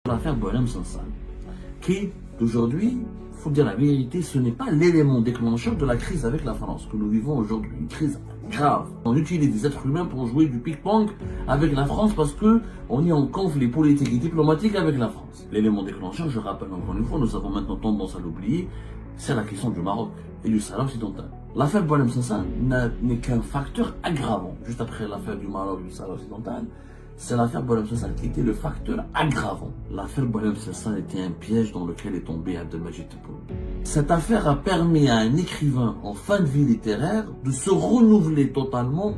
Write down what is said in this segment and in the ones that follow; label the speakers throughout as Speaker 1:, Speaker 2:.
Speaker 1: L'affaire Boualem Sansal, qui aujourd'hui, il faut dire la vérité, ce n'est pas l'élément déclencheur de la crise avec la France que nous vivons aujourd'hui. Une crise grave. On utilise des êtres humains pour jouer du ping-pong avec la France parce que on est en conflit politique et diplomatique avec la France. L'élément déclencheur, je rappelle encore une fois, nous avons maintenant tendance à l'oublier, c'est la question du Maroc et du Sahara occidental. L'affaire Boualem Sansal n'est qu'un facteur aggravant. Juste après l'affaire du Maroc et du Sahara occidental, c'est l'affaire Boualem Sansal qui était le facteur aggravant. L'affaire Boualem Sansal était un piège dans lequel est tombé Abdelmajid Tebboune. Cette affaire a permis à un écrivain en fin de vie littéraire de se renouveler totalement,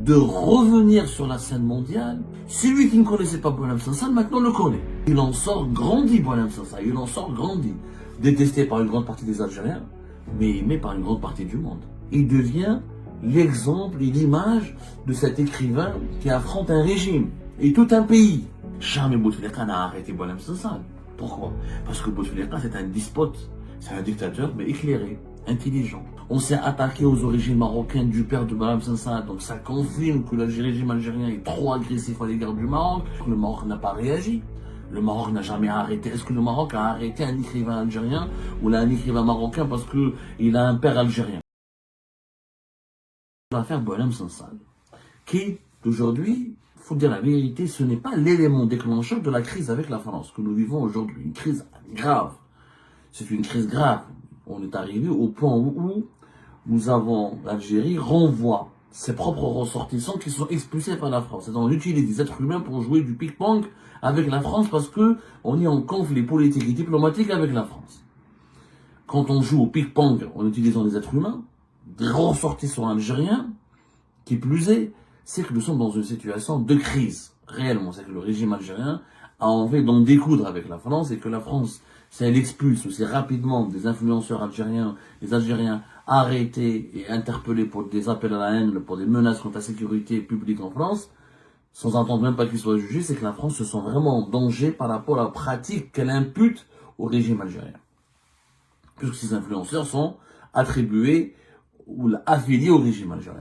Speaker 1: de revenir sur la scène mondiale. Celui qui ne connaissait pas Boualem Sansal maintenant le connaît. Il en sort grandi, Boualem Sansal, il en sort grandi. Détesté par une grande partie des Algériens, mais aimé par une grande partie du monde. Il devient l'exemple et l'image de cet écrivain qui affronte un régime et tout un pays. Jamais Bouteflika n'a arrêté Boualem Sansal. Pourquoi? Parce que Bouteflika c'est un despote, c'est un dictateur mais éclairé, intelligent. On s'est attaqué aux origines marocaines du père de Boualem Sansal, donc ça confirme que le régime algérien est trop agressif à l'égard du Maroc. Le Maroc n'a pas réagi. Le Maroc n'a jamais arrêté. Est-ce que le Maroc a arrêté un écrivain algérien ou un écrivain marocain parce qu'il a un père algérien? L'affaire Boualem Sansal, qui aujourd'hui, il faut dire la vérité, ce n'est pas l'élément déclencheur de la crise avec la France que nous vivons aujourd'hui. Une crise grave. C'est une crise grave. On est arrivé au point où nous avons, l'Algérie renvoie ses propres ressortissants qui sont expulsés par la France. On utilise des êtres humains pour jouer du ping-pong avec la France parce que on est en conflit politique et diplomatique avec la France. Quand on joue au ping-pong en utilisant des êtres humains, des ressortissants algériens, qui plus est, c'est que nous sommes dans une situation de crise. Réellement, c'est que le régime algérien a envie d'en découdre avec la France et que la France, si elle expulse aussi rapidement des influenceurs algériens, des Algériens arrêtés et interpellés pour des appels à la haine, pour des menaces contre la sécurité publique en France, sans attendre même pas qu'ils soient jugés, c'est que la France se sent vraiment en danger par rapport à la pratique qu'elle impute au régime algérien. Puisque ces influenceurs sont attribués ou affiliés au régime algérien.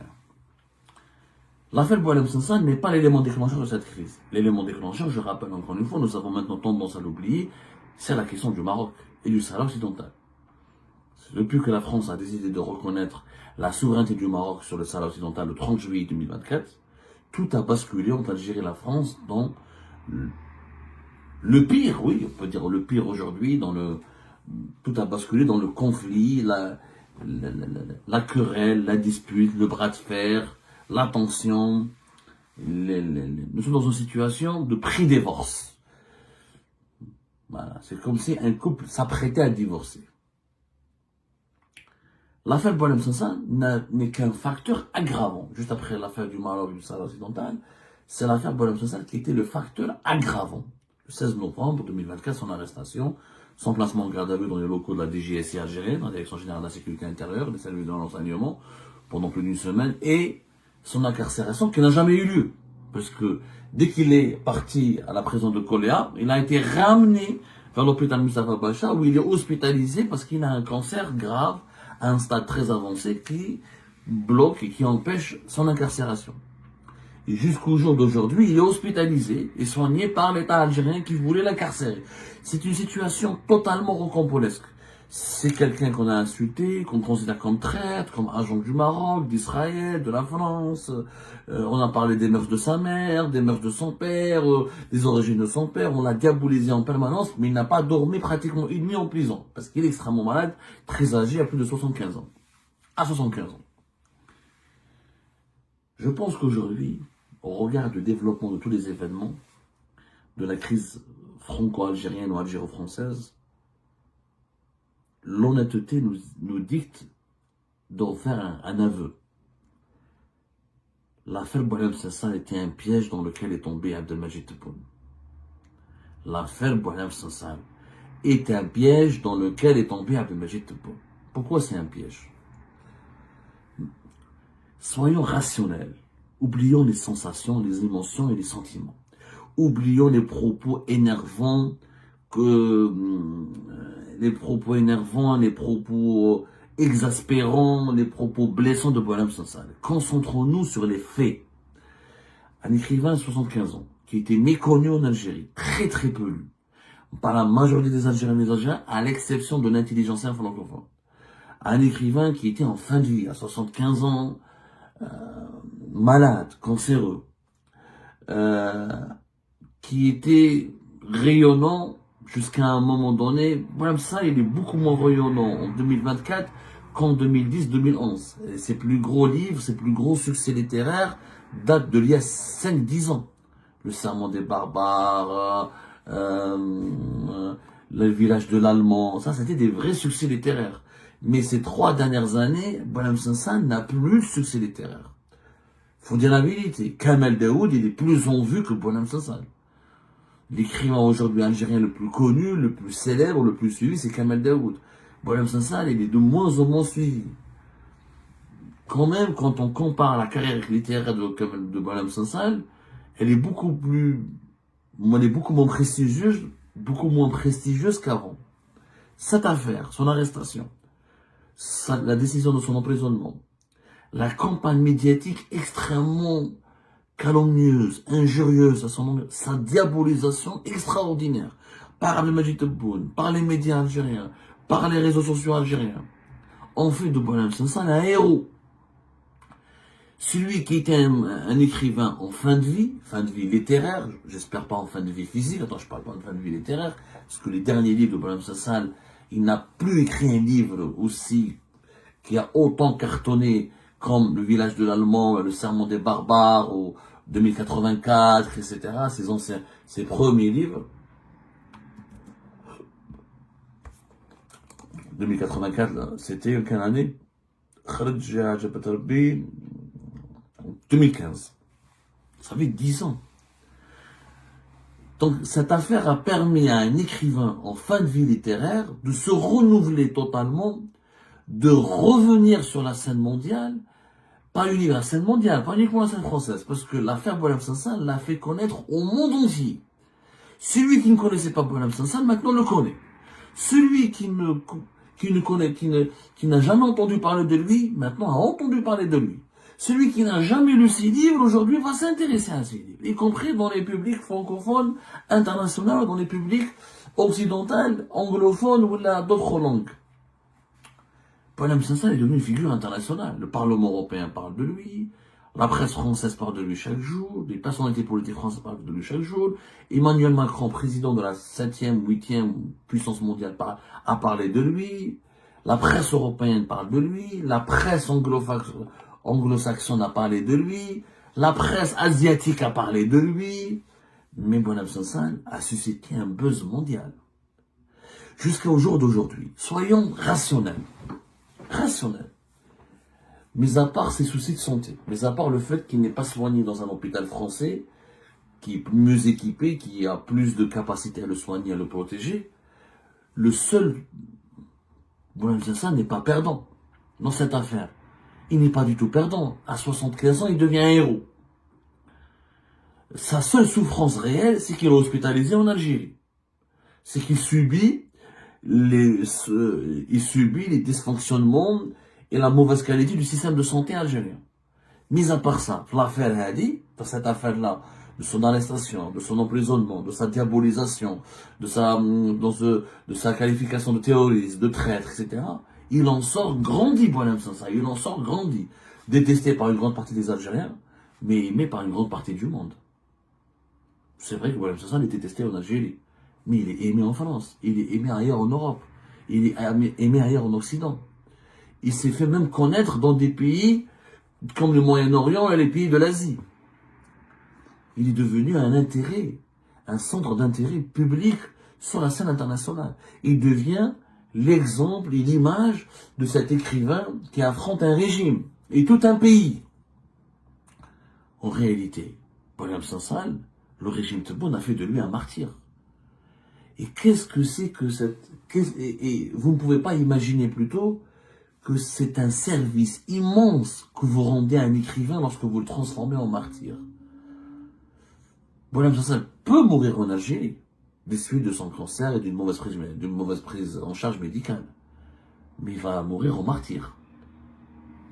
Speaker 1: L'affaire Boualem Sansal n'est pas l'élément déclencheur de cette crise. L'élément déclencheur, je rappelle encore une fois, nous avons maintenant tendance à l'oublier, c'est la question du Maroc et du Sahara occidental. Depuis que la France a décidé de reconnaître la souveraineté du Maroc sur le Sahara occidental le 30 juillet 2024, tout a basculé entre Algérie et la France dans le pire, oui, on peut dire le pire aujourd'hui, tout a basculé dans le conflit, la querelle, la dispute, le bras de fer, la tension. Nous sommes dans une situation de pré-divorce. Voilà, c'est comme si un couple s'apprêtait à divorcer. L'affaire Boualem Sansal n'est qu'un facteur aggravant. Juste après l'affaire du Maroc et du Sahara occidental, c'est l'affaire Boualem Sansal qui était le facteur aggravant. Le 16 novembre 2024, son arrestation, son placement en garde à vue dans les locaux de la DGSI algérienne, la Direction générale de la sécurité intérieure, des services de renseignement, pendant plus d'une semaine, et son incarcération qui n'a jamais eu lieu. Parce que dès qu'il est parti à la prison de Koléa, il a été ramené vers l'hôpital Mustafa Bacha où il est hospitalisé parce qu'il a un cancer grave à un stade très avancé qui bloque et qui empêche son incarcération. Et jusqu'au jour d'aujourd'hui, il est hospitalisé et soigné par l'État algérien qui voulait l'incarcérer. C'est une situation totalement rocambolesque. C'est quelqu'un qu'on a insulté, qu'on considère comme traître, comme agent du Maroc, d'Israël, de la France. On a parlé des mœurs de sa mère, des mœurs de son père, des origines de son père. On l'a diabolisé en permanence, mais il n'a pas dormi pratiquement une nuit en prison. Parce qu'il est extrêmement malade, très âgé, à plus de 75 ans. À 75 ans. Je pense qu'aujourd'hui, au regard du développement de tous les événements, de la crise franco-algérienne ou algéro-française, l'honnêteté nous dicte d'en faire un aveu. L'affaire Boualem Sansal était un piège dans lequel est tombé Abdelmajid Tebboune. L'affaire Boualem Sansal est un piège dans lequel est tombé Abdelmajid Tebboune. Pourquoi c'est un piège? Soyons rationnels. Oublions les sensations, les émotions et les sentiments. Oublions les propos énervants les propos exaspérants, les propos blessants de Boualem Sansal. Concentrons-nous sur les faits. Un écrivain de 75 ans, qui était méconnu en Algérie, très très peu lu, par la majorité des Algériens et des Algériens, à l'exception de l'intelligentsia francophone. Un écrivain qui était en fin de vie, à 75 ans, malade, cancéreux, qui était rayonnant jusqu'à un moment donné. Voilà, ça, il est beaucoup moins rayonnant en 2024 qu'en 2010-2011. Ses plus gros livres, ses plus gros succès littéraires datent d'il y a 5-10 ans. Le Serment des barbares, le village de l'Allemand, ça c'était des vrais succès littéraires. Mais ces 3 dernières années, Boualem Sansal n'a plus de succès littéraire. Faut dire la vérité. Kamel Daoud, il est plus en vue que Boualem Sansal. L'écrivain aujourd'hui algérien le plus connu, le plus célèbre, le plus suivi, c'est Kamel Daoud. Boualem Sansal, il est de moins en moins suivi. Quand même, quand on compare la carrière littéraire de Boualem Sansal, elle est beaucoup moins prestigieuse qu'avant. Cette affaire, son arrestation, la décision de son emprisonnement, la campagne médiatique extrêmement calomnieuse, injurieuse à son nom, sa diabolisation extraordinaire par Abdelmajid Tebboune, par les médias algériens, par les réseaux sociaux algériens, en fait de Boualem Sansal un héros. Celui qui était un écrivain en fin de vie littéraire, j'espère pas en fin de vie physique, attends, je parle pas de fin de vie littéraire, parce que les derniers livres de Boualem Sansal, il n'a plus écrit un livre aussi qui a autant cartonné comme Le village de l'Allemand, Le Serment des barbares, ou 2084, etc., ses premiers livres. 2084, c'était quelle année? 2015. Ça fait 10 ans. Donc, cette affaire a permis à un écrivain en fin de vie littéraire de se renouveler totalement, de revenir sur la scène mondiale, pas universelle mondiale, pas uniquement la scène française, parce que l'affaire Boualem Sansal l'a fait connaître au monde entier. Celui qui ne connaissait pas Boualem Sansal, maintenant le connaît. Celui qui n'a jamais entendu parler de lui, maintenant a entendu parler de lui. Celui qui n'a jamais lu ses livres, aujourd'hui, va s'intéresser à ses livres, y compris dans les publics francophones, internationaux, dans les publics occidentaux, anglophones ou d'autres langues. Boualem Sansal est devenu une figure internationale. Le Parlement européen parle de lui, la presse française parle de lui chaque jour, les personnalités politiques françaises parlent de lui chaque jour, Emmanuel Macron, président de la 7e, 8e puissance mondiale, a parlé de lui, la presse européenne parle de lui, la presse anglo-saxonne a parlé de lui, la presse asiatique a parlé de lui, mais Boualem Sansal a suscité un buzz mondial. Jusqu'au jour d'aujourd'hui, soyons rationnels. Mis à part ses soucis de santé, mis à part le fait qu'il n'est pas soigné dans un hôpital français, qui est mieux équipé, qui a plus de capacité à le soigner, à le protéger, le seul Boualem Sansal n'est pas perdant dans cette affaire. Il n'est pas du tout perdant. À 75 ans, il devient un héros. Sa seule souffrance réelle, c'est qu'il est hospitalisé en Algérie. C'est qu'il subit les dysfonctionnements et la mauvaise qualité du système de santé algérien. Mis à part ça, l'affaire Hadi, dans cette affaire-là, de son arrestation, de son emprisonnement, de sa diabolisation, de sa qualification de terroriste, de traître, etc., il en sort grandi, Boualem Sansal. Il en sort grandi. Détesté par une grande partie des Algériens, mais aimé par une grande partie du monde. C'est vrai que Boualem Sansal est détesté en Algérie, mais il est aimé en France, il est aimé ailleurs en Europe, il est aimé ailleurs en Occident. Il s'est fait même connaître dans des pays comme le Moyen-Orient et les pays de l'Asie. Il est devenu un centre d'intérêt public sur la scène internationale. Il devient l'exemple et l'image de cet écrivain qui affronte un régime et tout un pays. En réalité, Boualem Sansal, le régime Tebboune a fait de lui un martyr. Et qu'est-ce que c'est que et vous ne pouvez pas imaginer plutôt que c'est un service immense que vous rendez à un écrivain lorsque vous le transformez en martyr. Boualem Sansal peut mourir en Algérie, des suites de son cancer et d'une mauvaise prise en charge médicale. Mais il va mourir en martyr.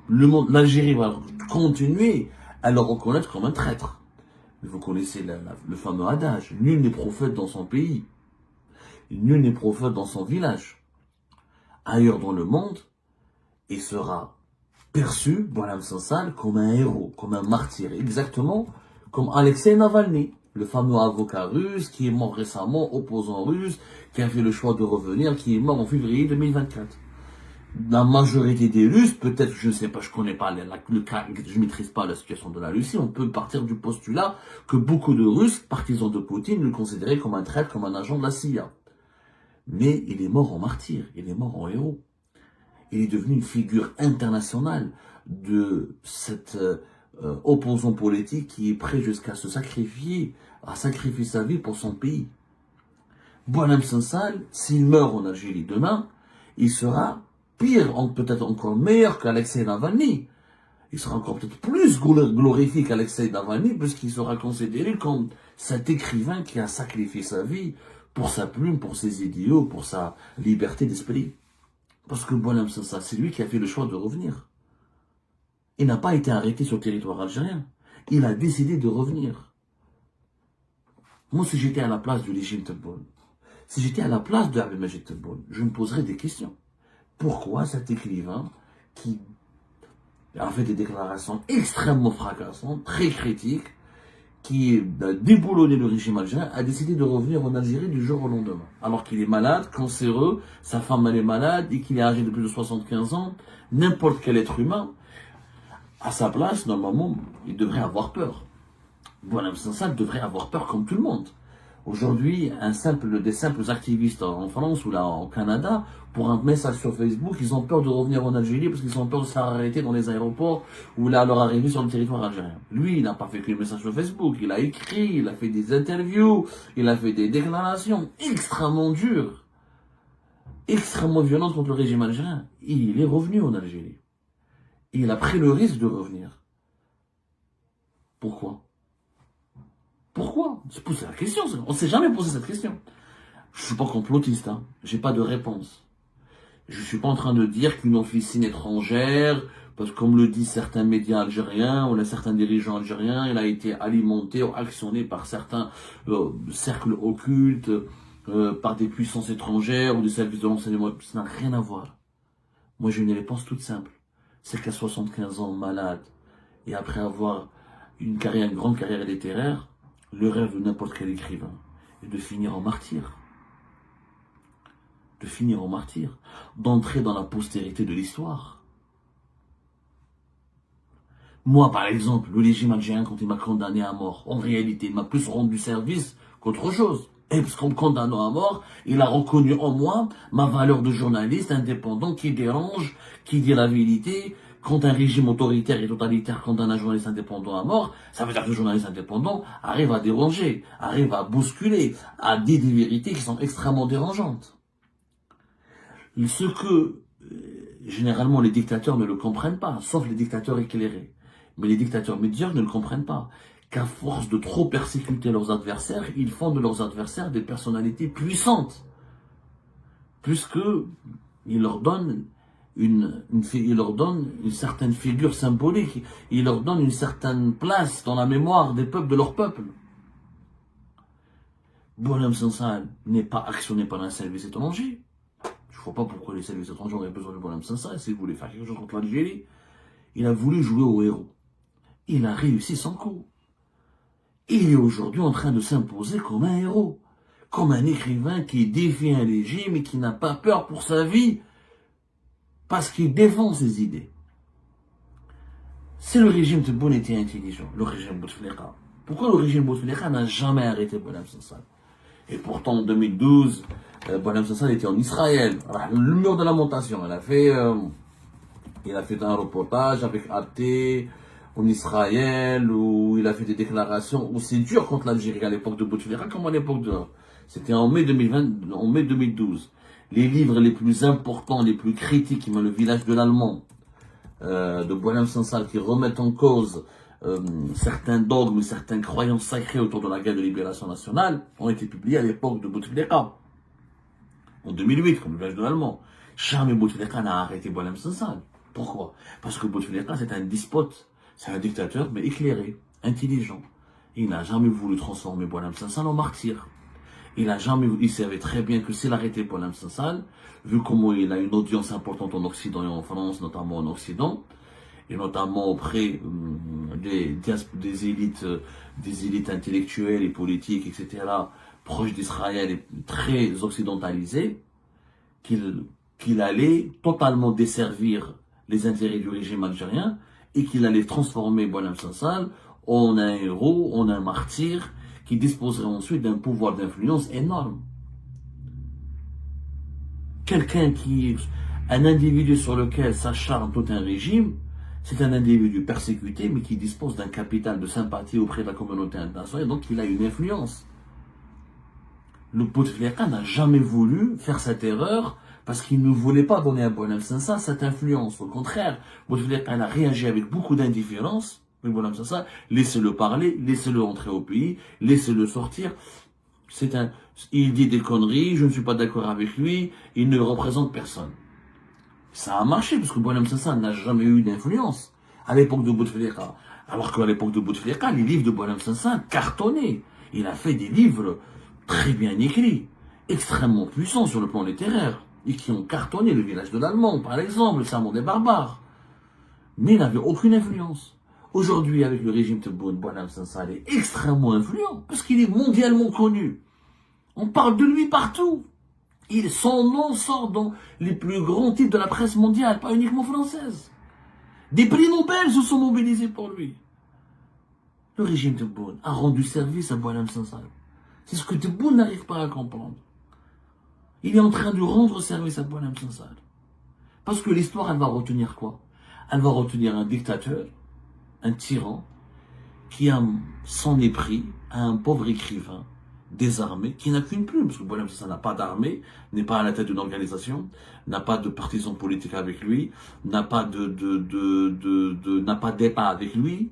Speaker 1: L'Algérie va continuer à le reconnaître comme un traître. Mais vous connaissez le fameux adage, nul n'est prophète dans son pays. nul n'est prophète dans son village. Ailleurs dans le monde, il sera perçu, Boualem Sansal, comme un héros, comme un martyr, exactement comme Alexei Navalny, le fameux avocat russe qui est mort récemment, opposant russe, qui a fait le choix de revenir, qui est mort en février 2024. La majorité des Russes, peut-être, je ne sais pas, je connais pas le cas, je maîtrise pas la situation de la Russie, on peut partir du postulat que beaucoup de Russes, partisans de Poutine, le considéraient comme un traître, comme un agent de la CIA. Mais il est mort en martyr, il est mort en héros. Il est devenu une figure internationale de cet opposant politique qui est prêt jusqu'à se sacrifier, à sacrifier sa vie pour son pays. Boualem Sansal, s'il meurt en Algérie demain, il sera pire, peut-être encore meilleur qu'Alexei Navalny. Il sera encore peut-être plus glorifié qu'Alexei Navalny, puisqu'il sera considéré comme cet écrivain qui a sacrifié sa vie pour sa plume, pour ses idéaux, pour sa liberté d'esprit. Parce que Boualem Sansal, c'est lui qui a fait le choix de revenir. Il n'a pas été arrêté sur le territoire algérien. Il a décidé de revenir. Moi, si j'étais à la place du régime Tebboune, si j'étais à la place de Abdelmajid Tebboune, je me poserais des questions. Pourquoi cet écrivain qui a fait des déclarations extrêmement fracassantes, très critiques, qui a déboulonné le régime algérien, a décidé de revenir en Algérie du jour au lendemain. Alors qu'il est malade, cancéreux, sa femme elle est malade et qu'il est âgé de plus de 75 ans, n'importe quel être humain, à sa place, normalement, il devrait avoir peur. Boualem Sansal devrait avoir peur comme tout le monde. Aujourd'hui, des simples activistes en France ou là au Canada, pour un message sur Facebook, ils ont peur de revenir en Algérie parce qu'ils ont peur de se faire arrêter dans les aéroports ou là à leur arrivée sur le territoire algérien. Lui, il n'a pas fait que le message sur Facebook, il a écrit, il a fait des interviews, il a fait des déclarations extrêmement dures, extrêmement violentes contre le régime algérien. Et il est revenu en Algérie. Et il a pris le risque de revenir. Pourquoi? Pourquoi? Se poser la question. On ne s'est jamais posé cette question. Je ne suis pas complotiste, hein. J'ai pas de réponse. Je ne suis pas en train de dire qu'une officine étrangère, parce que comme le disent certains médias algériens ou certains dirigeants algériens, il a été alimenté ou actionné par certains cercles occultes, par des puissances étrangères ou des services de renseignement. Ça n'a rien à voir. Moi, j'ai une réponse toute simple. C'est qu'à 75 ans, malade, et après avoir une grande carrière littéraire, le rêve de n'importe quel écrivain est de finir en martyr. De finir en martyr. D'entrer dans la postérité de l'histoire. Moi, par exemple, le régime algérien, quand il m'a condamné à mort, en réalité, il m'a plus rendu service qu'autre chose. Et parce qu'en me condamnant à mort, il a reconnu en moi ma valeur de journaliste indépendant qui dérange, qui dit la vérité. Quand un régime autoritaire et totalitaire condamne un journaliste indépendant à mort, ça veut dire que le journaliste indépendant arrive à déranger, arrive à bousculer, à dire des vérités qui sont extrêmement dérangeantes. Ce que, généralement, les dictateurs ne le comprennent pas, sauf les dictateurs éclairés. Mais les dictateurs médiocres ne le comprennent pas. Qu'à force de trop persécuter leurs adversaires, ils font de leurs adversaires des personnalités puissantes. Puisque ils leur donnent il leur donne une certaine figure symbolique, il leur donne une certaine place dans la mémoire des peuples, de leur peuple. Boualem Sansal n'est pas actionné par un service étranger. Je ne vois pas pourquoi les services étrangers auraient besoin de Boualem Sansal s'ils voulaient faire quelque chose contre l'Algérie. Il a voulu jouer au héros. Il a réussi son coup. Il est aujourd'hui en train de s'imposer comme un héros, comme un écrivain qui défie un régime et qui n'a pas peur pour sa vie, parce qu'il défend ses idées. Si le régime Tebboune était intelligent, le régime Bouteflika, pourquoi le régime Bouteflika n'a jamais arrêté Boualem Sansal? Et pourtant, en 2012, Boualem Sansal était en Israël, le mur de lamentation. Il a fait un reportage avec Arte en Israël, où il a fait des déclarations aussi dures contre l'Algérie à l'époque de Bouteflika comme à l'époque de... C'était en mai 2012. Les livres les plus importants, les plus critiques, comme Le village de l'Allemand, de Boualem Sansal, qui remettent en cause certains dogmes, certaines croyances sacrées autour de la guerre de libération nationale, ont été publiés à l'époque de Bouteflika, en 2008, comme Le village de l'Allemand. Jamais Bouteflika n'a arrêté Boualem Sansal. Pourquoi? Parce que Bouteflika, c'est un despote, c'est un dictateur, mais éclairé, intelligent. Il n'a jamais voulu transformer Boualem Sansal en martyr. Il savait très bien que s'il arrêtait Boualem Sansal, vu comment il a une audience importante en Occident et en France, notamment en Occident, et notamment auprès des élites intellectuelles et politiques, etc., proches d'Israël et très occidentalisées, qu'il allait totalement desservir les intérêts du régime algérien et qu'il allait transformer Boualem Sansal en un héros, en un martyr, qui disposerait ensuite d'un pouvoir d'influence énorme. Un individu sur lequel s'acharne tout un régime, c'est un individu persécuté, mais qui dispose d'un capital de sympathie auprès de la communauté internationale, et donc il a une influence. Le Bouteflika n'a jamais voulu faire cette erreur parce qu'il ne voulait pas donner à Boualem Sansal cette influence. Au contraire, Bouteflika a réagi avec beaucoup d'indifférence. Boualem Sansal, laissez-le parler, laissez-le entrer au pays, laissez-le sortir. Il dit des conneries, je ne suis pas d'accord avec lui, il ne représente personne. Ça a marché parce que Boualem Sansal n'a jamais eu d'influence à l'époque de Bouteflika. Alors qu'à l'époque de Bouteflika, les livres de Boualem Sansal cartonnaient. Il a fait des livres très bien écrits, extrêmement puissants sur le plan littéraire, et qui ont cartonné. Le village de l'Allemand, par exemple, le sermon des barbares. Mais il n'avait aucune influence. Aujourd'hui, avec le régime Tebboune, Boualem Sansal est extrêmement influent, parce qu'il est mondialement connu. On parle de lui partout. Son nom sort dans les plus grands titres de la presse mondiale, pas uniquement française. Des prix Nobel se sont mobilisés pour lui. Le régime Tebboune a rendu service à Boualem Sansal. C'est ce que Tebboune n'arrive pas à comprendre. Il est en train de rendre service à Boualem Sansal. Parce que l'histoire, elle va retenir quoi? Elle va retenir un dictateur, un tyran, qui a s'en est pris à un pauvre écrivain désarmé, qui n'a qu'une plume, parce que Boualem Sansal n'a pas d'armée, n'est pas à la tête d'une organisation, n'a pas de partisans politiques avec lui, n'a pas n'a pas d'État avec lui.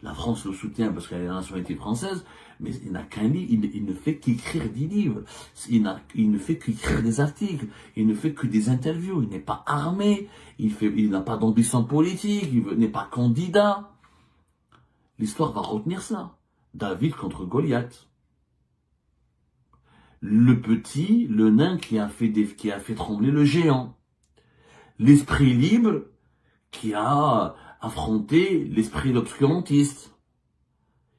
Speaker 1: La France le soutient parce qu'elle a la nationalité française, mais il n'a qu'un livre, il ne fait qu'écrire des livres, il ne fait qu'écrire des articles, il ne fait que des interviews, il n'est pas armé, il n'a pas d'ambition politique, il n'est pas candidat. L'histoire va retenir ça. David contre Goliath. Le nain qui a fait trembler le géant. L'esprit libre qui a affronté l'esprit obscurantiste.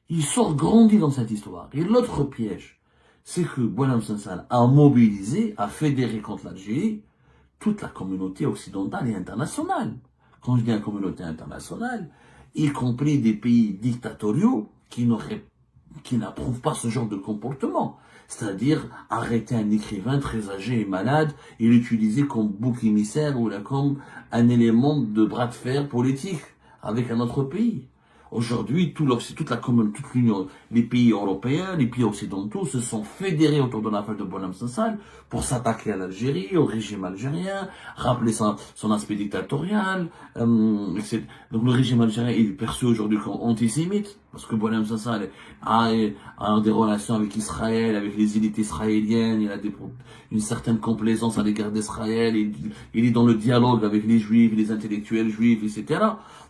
Speaker 1: Il sort grandi dans cette histoire. Et l'autre piège, c'est que Boualem Sansal a mobilisé, a fédéré contre l'Algérie toute la communauté occidentale et internationale. Quand je dis la communauté internationale, y compris des pays dictatoriaux qui n'approuvent pas ce genre de comportement. C'est-à-dire arrêter un écrivain très âgé et malade et l'utiliser comme bouc émissaire ou comme un élément de bras de fer politique avec un autre pays. Aujourd'hui, toute l'Union, les pays européens, les pays occidentaux se sont fédérés autour de l'affaire de Boualem Sansal pour s'attaquer à l'Algérie, au régime algérien, rappeler son aspect dictatorial. Donc le régime algérien est perçu aujourd'hui comme antisémite, parce que Boualem Sansal a des relations avec Israël, avec les élites israéliennes, il a une certaine complaisance à l'égard d'Israël, il est dans le dialogue avec les juifs, les intellectuels juifs, etc.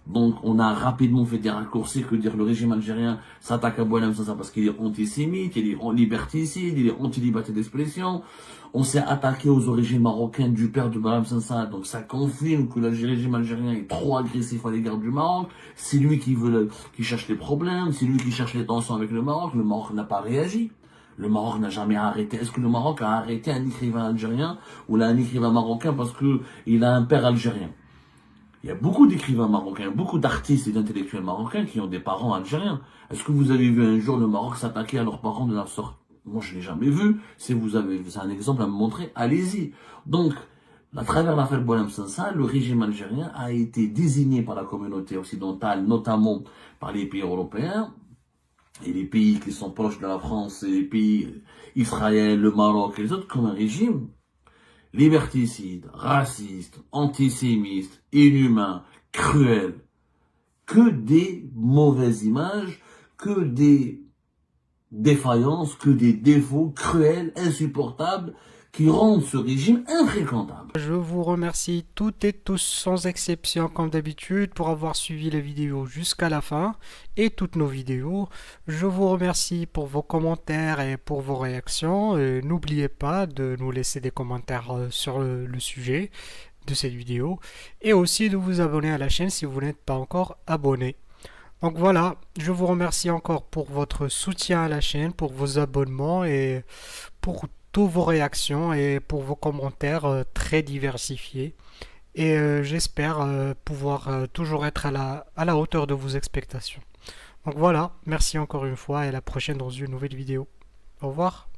Speaker 1: Donc on a rapidement fait des raccourcis que dire le régime algérien s'attaque à Boualem Sansal parce qu'il est antisémite, il est liberticide, il est anti-liberté d'expression. On s'est attaqué aux origines marocaines du père de Boualem Sansal, donc ça confirme que le régime algérien est trop agressif à l'égard du Maroc. C'est lui qui cherche les problèmes, c'est lui qui cherche les tensions avec le Maroc n'a pas réagi. Le Maroc n'a jamais arrêté. Est-ce que le Maroc a arrêté un écrivain algérien ou un écrivain marocain parce qu'il a un père algérien? Il y a beaucoup d'écrivains marocains, beaucoup d'artistes et d'intellectuels marocains qui ont des parents algériens. Est-ce que vous avez vu un jour le Maroc s'attaquer à leurs parents de la sorte? Moi, je ne l'ai jamais vu. Si vous avez un exemple à me montrer, allez-y. Donc, à travers l'affaire Boualem Sansal, le régime algérien a été désigné par la communauté occidentale, notamment par les pays européens, et les pays qui sont proches de la France, et les pays Israël, le Maroc et les autres, comme un régime liberticide, raciste, antisémite, inhumain, cruel, que des mauvaises images, que des défaillances que des défauts cruels, insupportables, qui rendent ce régime infréquentable.
Speaker 2: Je vous remercie toutes et tous sans exception comme d'habitude pour avoir suivi les vidéos jusqu'à la fin et toutes nos vidéos. Je vous remercie pour vos commentaires et pour vos réactions. N'oubliez pas de nous laisser des commentaires sur le sujet de cette vidéo et aussi de vous abonner à la chaîne si vous n'êtes pas encore abonné. Donc voilà, je vous remercie encore pour votre soutien à la chaîne, pour vos abonnements et pour toutes vos réactions et pour vos commentaires très diversifiés. Et j'espère pouvoir toujours être à la hauteur de vos expectations. Donc voilà, merci encore une fois et à la prochaine dans une nouvelle vidéo. Au revoir.